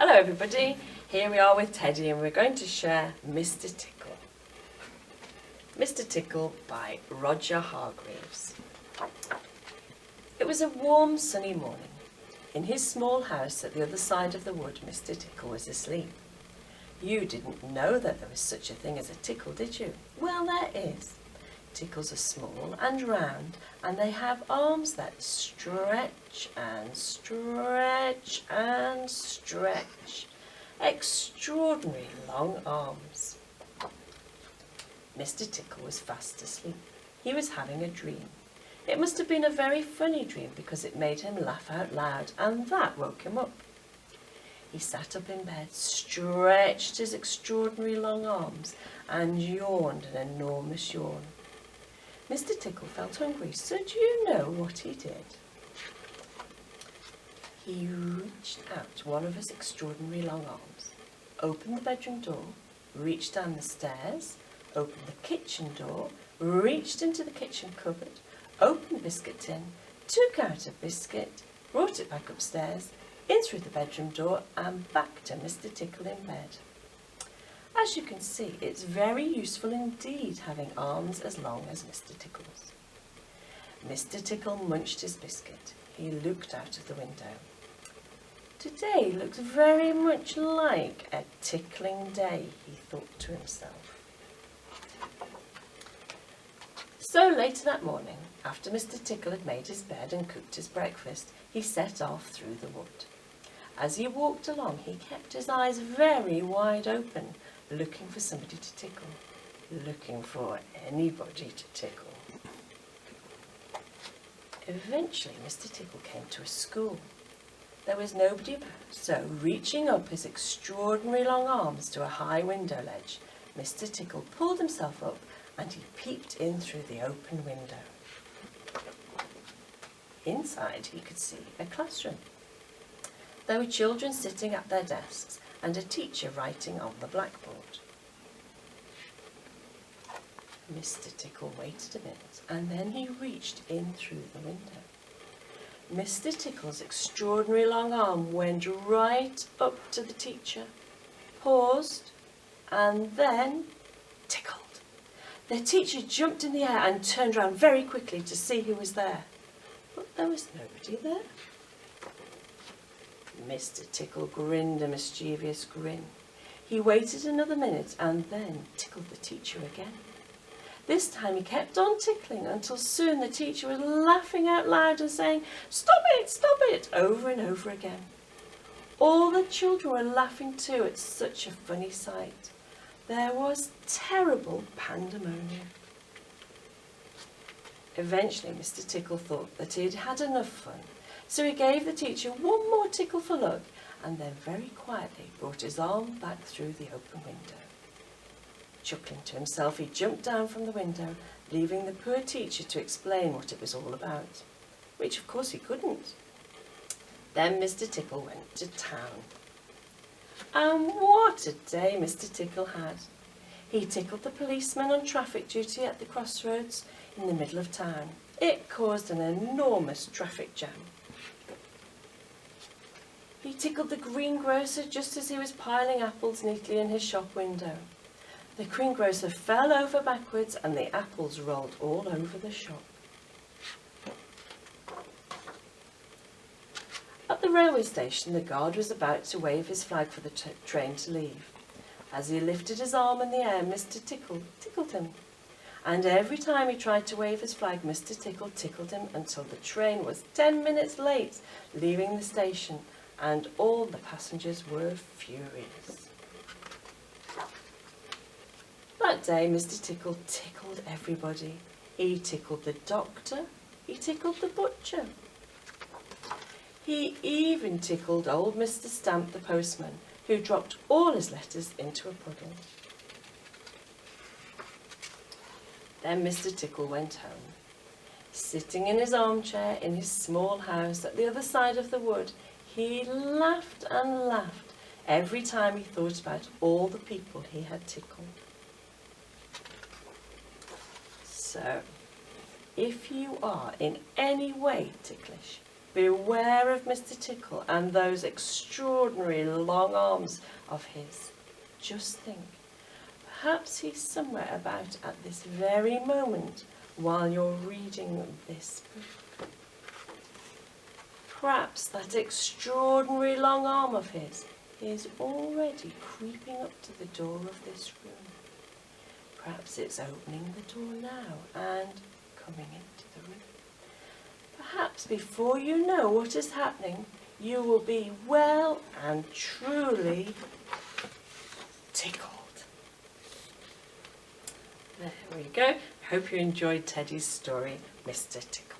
Hello everybody, here we are with Teddy and we're going to share Mr. Tickle. Mr. Tickle by Roger Hargreaves. It was a warm sunny morning. In his small house at the other side of the wood, Mr. Tickle was asleep. You didn't know that there was such a thing as a tickle, did you? Well, there is. Tickles are small and round, and they have arms that stretch and stretch and stretch. Extraordinary long arms. Mr. Tickle was fast asleep. He was having a dream. It must have been a very funny dream because it made him laugh out loud, and that woke him up. He sat up in bed, stretched his extraordinary long arms, and yawned an enormous yawn. Mr. Tickle felt hungry, so do you know what he did? He reached out one of his extraordinary long arms, opened the bedroom door, reached down the stairs, opened the kitchen door, reached into the kitchen cupboard, opened the biscuit tin, took out a biscuit, brought it back upstairs, in through the bedroom door and back to Mr. Tickle in bed. As you can see, it's very useful indeed having arms as long as Mr. Tickle's. Mr. Tickle munched his biscuit. He looked out of the window. Today looks very much like a tickling day, he thought to himself. So later that morning, after Mr. Tickle had made his bed and cooked his breakfast, he set off through the wood. As he walked along, he kept his eyes very wide open, looking for somebody to tickle, looking for anybody to tickle. Eventually, Mr. Tickle came to a school. There was nobody about, so reaching up his extraordinary long arms to a high window ledge, Mr. Tickle pulled himself up and he peeped in through the open window. Inside, he could see a classroom. There were children sitting at their desks and a teacher writing on the blackboard. Mr. Tickle waited a minute and then he reached in through the window. Mr. Tickle's extraordinary long arm went right up to the teacher, paused, and then tickled. The teacher jumped in the air and turned round very quickly to see who was there. But there was nobody there. Mr. Tickle grinned a mischievous grin. He waited another minute and then tickled the teacher again. This time he kept on tickling until soon the teacher was laughing out loud and saying, stop it, over and over again. All the children were laughing too at such a funny sight. There was terrible pandemonium. Eventually Mr. Tickle thought that he had had enough fun, so he gave the teacher one more tickle for luck and then very quietly brought his arm back through the open window. Chuckling to himself, he jumped down from the window, leaving the poor teacher to explain what it was all about, which of course he couldn't. Then Mr. Tickle went to town. And what a day Mr. Tickle had. He tickled the policeman on traffic duty at the crossroads in the middle of town. It caused an enormous traffic jam. He tickled the greengrocer just as he was piling apples neatly in his shop window. The greengrocer fell over backwards and the apples rolled all over the shop. At the railway station, the guard was about to wave his flag for the train to leave. As he lifted his arm in the air, Mr. Tickle tickled him. And every time he tried to wave his flag, Mr. Tickle tickled him until the train was 10 minutes late, leaving the station, and all the passengers were furious. That day, Mr. Tickle tickled everybody. He tickled the doctor, he tickled the butcher. He even tickled old Mr. Stamp the postman, who dropped all his letters into a puddle. Then Mr. Tickle went home. Sitting in his armchair in his small house at the other side of the wood, he laughed and laughed every time he thought about all the people he had tickled. So, if you are in any way ticklish, beware of Mr. Tickle and those extraordinary long arms of his. Just think, perhaps he's somewhere about at this very moment while you're reading this book. Perhaps that extraordinary long arm of his is already creeping up to the door of this room. Perhaps it's opening the door now and coming into the room. Perhaps before you know what is happening, you will be well and truly tickled. There we go. Hope you enjoyed Teddy's story, Mr. Tickle.